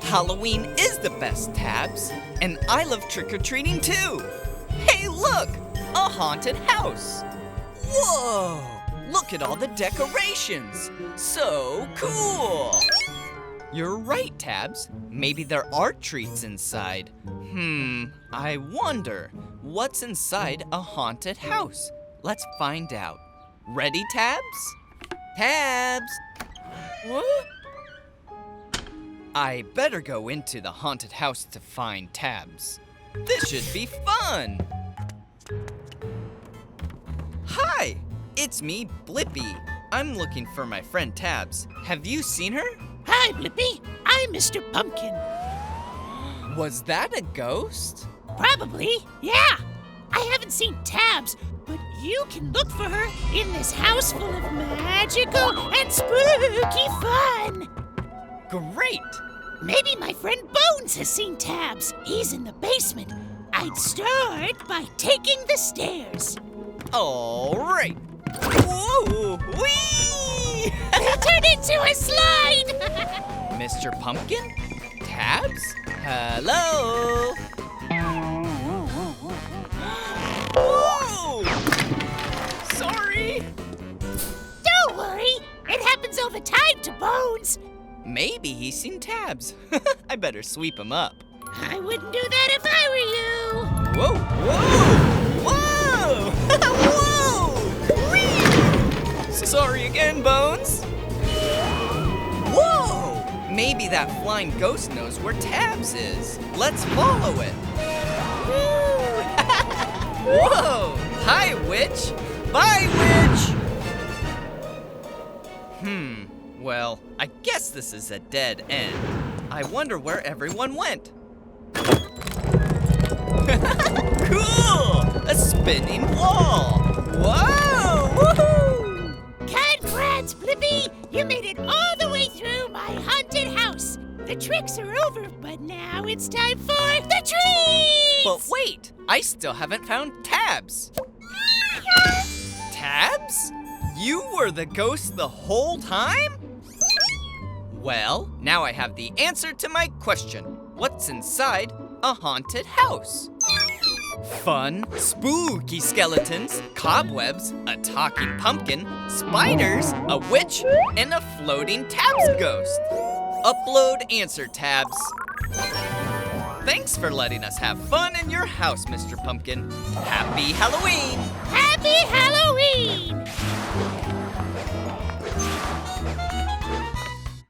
Halloween is the best, Tabs, and I love trick-or-treating too. Hey, look! A haunted house! Whoa! Look at all the decorations! So cool! You're right, Tabs. Maybe there are treats inside. I wonder, what's inside a haunted house? Let's find out. Ready, Tabs? Tabs! What? I better go into the haunted house to find Tabs. This should be fun! Hi! It's me, Blippi. I'm looking for my friend Tabs. Have you seen her? Hi, Blippi. I'm Mr. Pumpkin. Was that a ghost? Probably, yeah. I haven't seen T.A.B.S, but you can look for her in this house full of magical and spooky fun. Great! Maybe my friend Bones has seen T.A.B.S. He's in the basement. I'd start by taking the stairs. All right. Whoa! Whee! It turned into a slide! Mr. Pumpkin? Tabs? Hello? Whoa! Sorry. Don't worry. It happens all the time to Bones. Maybe he's seen Tabs. I better sweep him up. I wouldn't do that if I were you. Whoa! Whoa! Whoa! Whee! Sorry again, Bones. Whoa! Maybe that flying ghost knows where Tabs is. Let's follow it. Woo! Whoa! Hi, witch. Bye, witch. Well, I guess this is a dead end. I wonder where everyone went. Cool! A spinning wall! Whoa! Woohoo! Congrats, Blippi! You made it all the way through my haunted house. The tricks are over, but now it's time for the treats! But wait, I still haven't found Tabs. Tabs? You were the ghost the whole time? Well, now I have the answer to my question. What's inside a haunted house? Fun, spooky skeletons, cobwebs, a talking pumpkin, spiders, a witch, and a floating Tabs ghost. Upload answer, Tabs. Thanks for letting us have fun in your house, Mr. Pumpkin. Happy Halloween! Happy Halloween!